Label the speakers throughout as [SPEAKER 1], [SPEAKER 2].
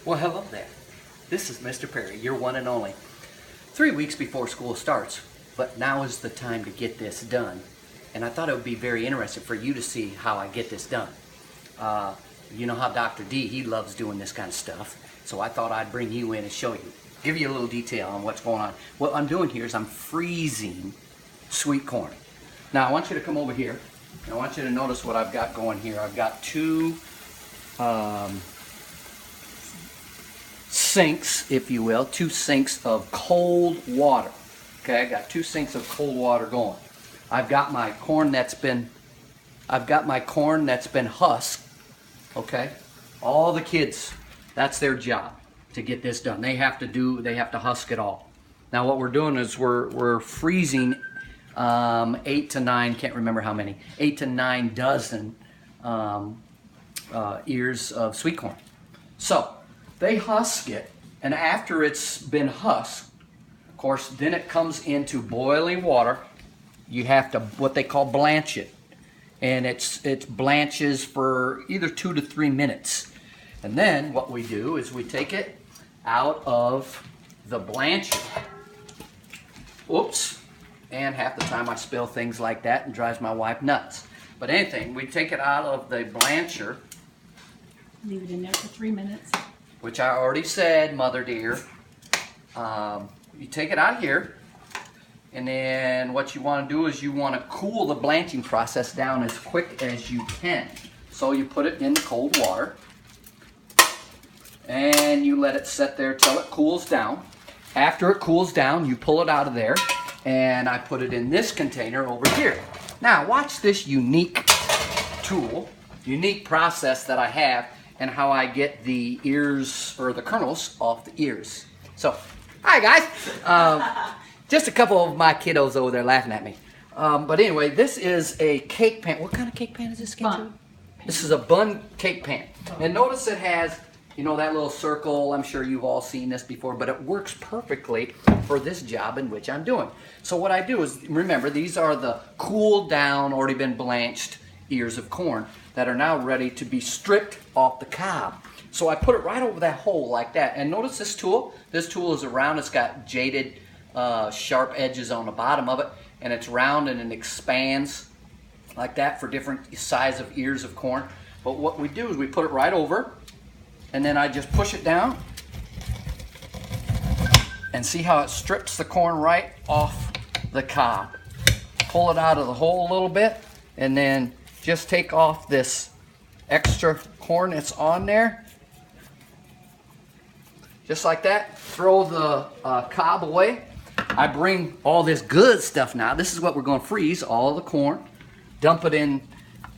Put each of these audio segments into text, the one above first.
[SPEAKER 1] Well, hello there. This is Mr. Perry, your one and only. 3 weeks before school starts, but now is the time to get this done. And I thought it would be very interesting for you to see how I get this done. You know how Dr. D, he loves doing this kind of stuff. So I thought I'd bring you in and show you, give you a little detail on what's going on. What I'm doing here is I'm freezing sweet corn. Now I want you to come over here. I want you to notice what I've got going here. I've got two sinks, if you will, 2 sinks of cold water. Okay, I got 2 sinks of cold water going. I've got my corn that's been husked. Okay, all the kids, that's their job to get this done. They have to husk it all. Now what we're doing is we're freezing 8 to 9, can't remember how many, 8 to 9 dozen ears of sweet corn. So they husk it, and after it's been husked, of course, then it comes into boiling water. You have to, what they call, blanch it. And it blanches for either 2 to 3 minutes. And then what we do is we take it out of the blancher. Oops. And half the time I spill things like that and drives my wife nuts. But anything, we take it out of the blancher.
[SPEAKER 2] Leave it in there for 3 minutes.
[SPEAKER 1] Which I already said, mother dear. You take it out of here, and then what you want to do is you want to cool the blanching process down as quick as you can. So you put it in the cold water, and you let it sit there till it cools down. After it cools down, you pull it out of there, and I put it in this container over here. Now watch this unique tool, unique process that I have, and how I get the ears, or the kernels, off the ears. So, hi guys. Just a couple of my kiddos over there laughing at me. But anyway, this is a cake pan. What kind of cake pan is this?
[SPEAKER 2] Bun.
[SPEAKER 1] This is a bun cake pan. And notice it has, you know, that little circle. I'm sure you've all seen this before, but it works perfectly for this job in which I'm doing. So what I do is, remember, these are the cooled down, already been blanched ears of corn that are now ready to be stripped off the cob. So I put it right over that hole like that. And notice this tool. This tool is round. It's got jaded, sharp edges on the bottom of it. And it's round and it expands like that for different size of ears of corn. But what we do is we put it right over. And then I just push it down. And see how it strips the corn right off the cob. Pull it out of the hole a little bit. And then just take off this extra corn that's on there. Just like that. Throw the cob away. I bring all this good stuff now. This is what we're going to freeze, all the corn. Dump it in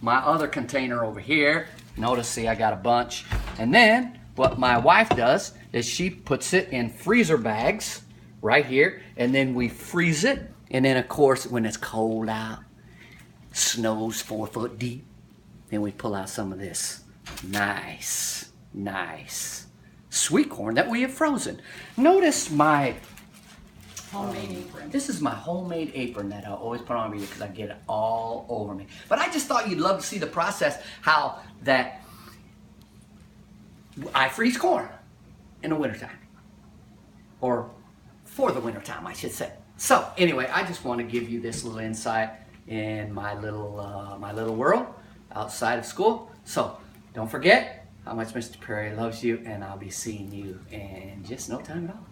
[SPEAKER 1] my other container over here. Notice, see, I got a bunch. And then what my wife does is she puts it in freezer bags right here. And then we freeze it. And then, of course, when it's cold out, snow's 4 foot deep, then we pull out some of this nice sweet corn that we have frozen. Notice my
[SPEAKER 2] Homemade apron.
[SPEAKER 1] This is my homemade apron that I always put on me because I get it all over me. But I just thought you'd love to see the process, how that I freeze corn in the wintertime. Or for the wintertime, I should say. So anyway, I just want to give you this little insight in my little world outside of school. So don't forget how much Mr. Perry loves you, and I'll be seeing you in just no time at all.